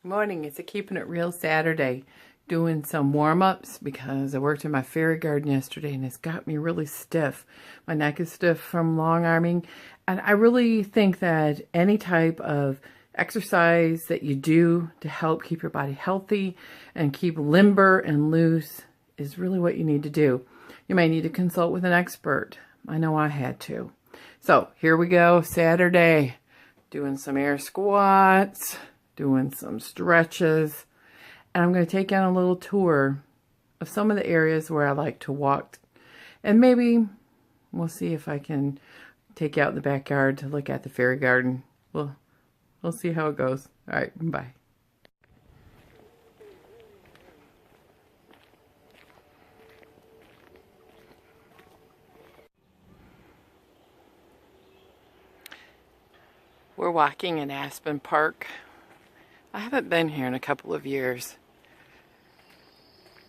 Morning. It's a Keeping It Real Saturday. Doing some warm-ups because I worked in my fairy garden yesterday and it's got me really stiff. My neck is stiff from long arming, and I really think that any type of exercise that you do to help keep your body healthy and keep limber and loose is really what you need to do. You might need to consult with an expert. I know I had to. So here we go, Saturday. Doing some air squats, doing some stretches, and I'm going to take you on a little tour of some of the areas where I like to walk, and maybe we'll see if I can take you out in the backyard to look at the fairy garden. We'll see how it goes. All right, bye. We're walking in Aspen Park. I haven't been here in a couple of years.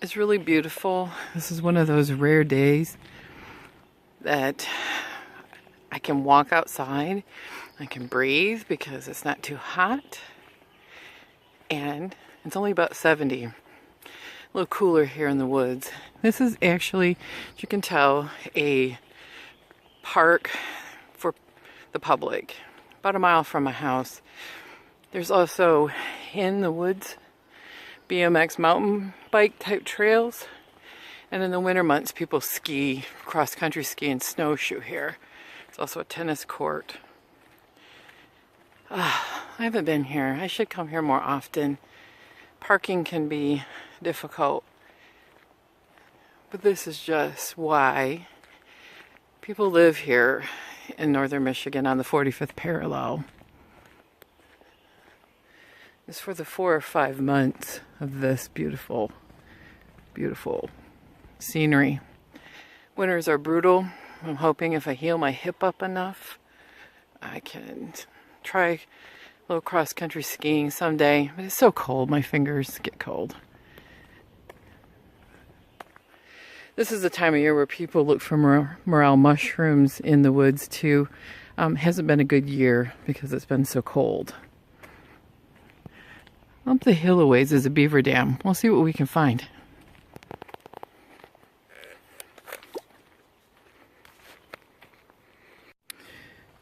It's really beautiful. This is one of those rare days that I can walk outside. I can breathe because it's not too hot. And it's only about 70. A little cooler here in the woods. This is actually, as you can tell, a park for the public. About a mile from my house. There's also in the woods BMX mountain bike type trails, and in the winter months people ski, cross country ski and snowshoe here. It's also a tennis court. I haven't been here. I should come here more often. Parking can be difficult, but this is just why people live here in northern Michigan on the 45th parallel. It's for the 4 or 5 months of this beautiful, beautiful scenery. Winters are brutal. I'm hoping if I heal my hip up enough, I can try a little cross-country skiing someday. But it's so cold, my fingers get cold. This is the time of year where people look for morel mushrooms in the woods too. Hasn't been a good year because it's been so cold. Up the hill a ways is a beaver dam. We'll see what we can find.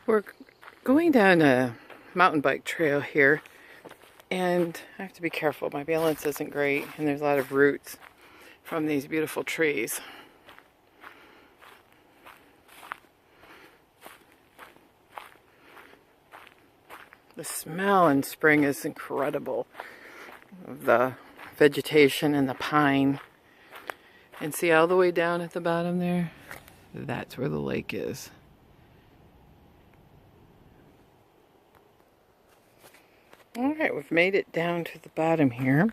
We're going down a mountain bike trail here, and I have to be careful. My balance isn't great, and there's a lot of roots from these beautiful trees. The smell in spring is incredible. The vegetation and the pine. And see all the way down at the bottom there? That's where the lake is. Alright, we've made it down to the bottom here.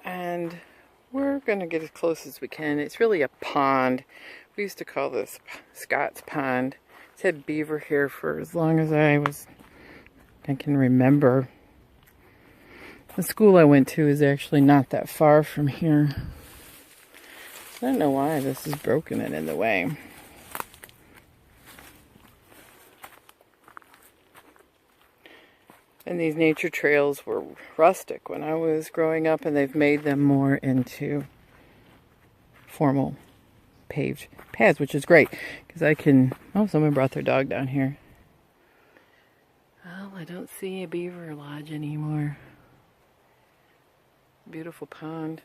And we're going to get as close as we can. It's really a pond. We used to call this Scott's Pond. It's had beaver here for as long as I can remember. The school I went to is actually not that far from here. I don't know why this is broken and in the way. And these nature trails were rustic when I was growing up, and they've made them more into formal paved paths, which is great because I can. Oh, someone brought their dog down here. Well, I don't see a beaver lodge anymore. Beautiful pond.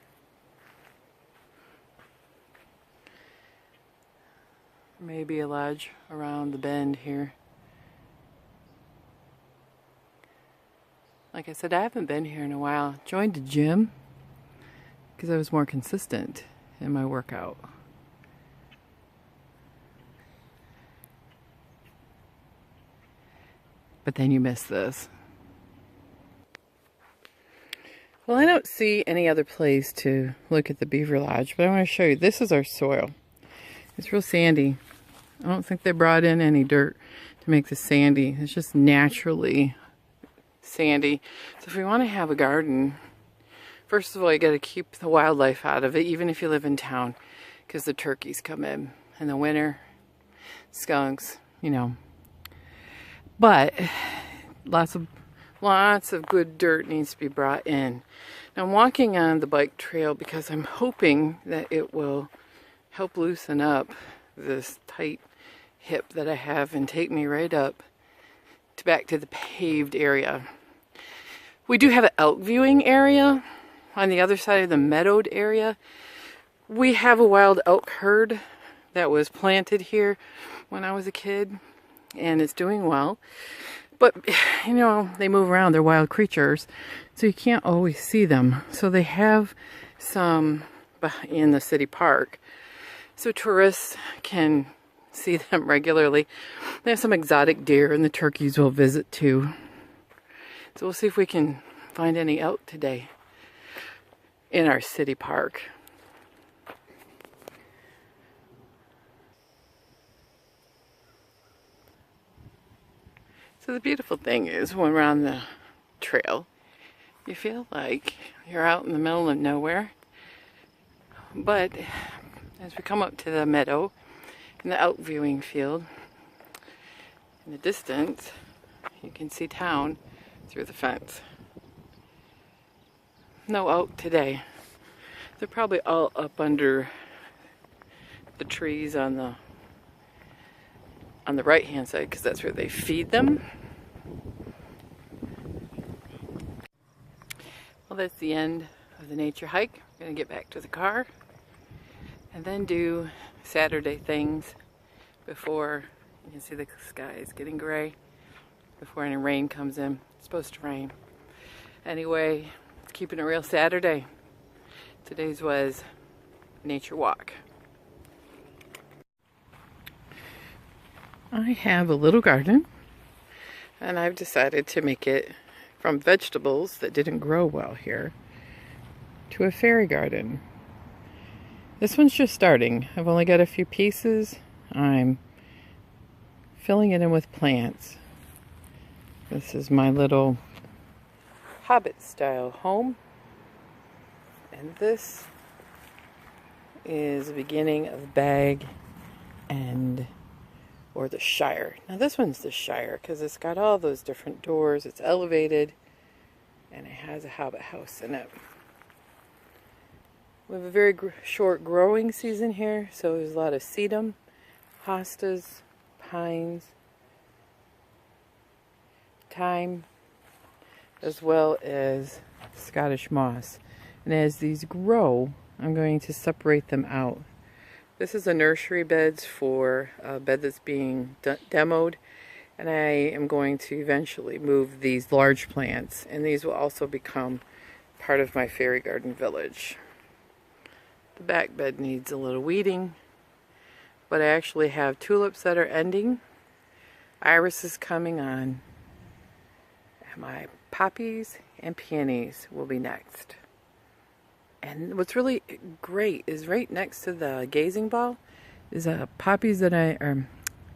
Maybe a lodge around the bend here. Like I said, I haven't been here in a while. Joined a gym because I was more consistent in my workout. But then you miss this. Well, I don't see any other place to look at the beaver lodge, but I want to show you. This is our soil. It's real sandy. I don't think they brought in any dirt to make this sandy. It's just naturally sandy. So if we want to have a garden, first of all, you got to keep the wildlife out of it, even if you live in town, because the turkeys come in the winter, skunks, you know. But lots of Lots of good dirt needs to be brought in. Now I'm walking on the bike trail because I'm hoping that it will help loosen up this tight hip that I have and take me right up to back to the paved area. We do have an elk viewing area on the other side of the meadowed area. We have a wild elk herd that was planted here when I was a kid, and it's doing well. But, you know, they move around. They're wild creatures, so you can't always see them. So they have some in the city park, so tourists can see them regularly. They have some exotic deer, and the turkeys will visit too. So we'll see if we can find any elk today in our city park. So the beautiful thing is when we're on the trail, you feel like you're out in the middle of nowhere. But as we come up to the meadow and the elk viewing field, in the distance, you can see town through the fence. No elk today. They're probably all up under the trees on the right hand side because that's where they feed them. Well, that's the end of the nature hike. We're gonna get back to the car and then do Saturday things before you can see the sky is getting gray, before any rain comes in. It's supposed to rain. Anyway, keeping it real Saturday. Today's was nature walk. I have a little garden, and I've decided to make it from vegetables that didn't grow well here to a fairy garden. This one's just starting. I've only got a few pieces. I'm filling it in with plants. This is my little Hobbit style home, and this is the beginning of the bag or the Shire. Now this one's the Shire because it's got all those different doors. It's elevated and it has a hobbit house in it. We have a very short growing season here, so there's a lot of sedum, hostas, pines, thyme, as well as Scottish moss. And as these grow, I'm going to separate them out. This is a nursery beds for a bed that's being demoed, and I am going to eventually move these large plants, and these will also become part of my fairy garden village. The back bed needs a little weeding, but I actually have tulips that are ending, iris is coming on, and my poppies and peonies will be next. And what's really great is right next to the gazing ball is poppies that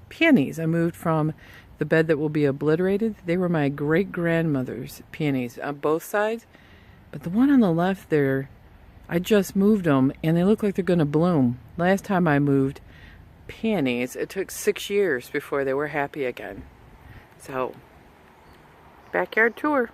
peonies I moved from the bed that will be obliterated. They were my great-grandmother's peonies on both sides, but the one on the left there, I just moved them and they look like they're going to bloom. Last time I moved peonies, it took 6 years before they were happy again. So, backyard tour.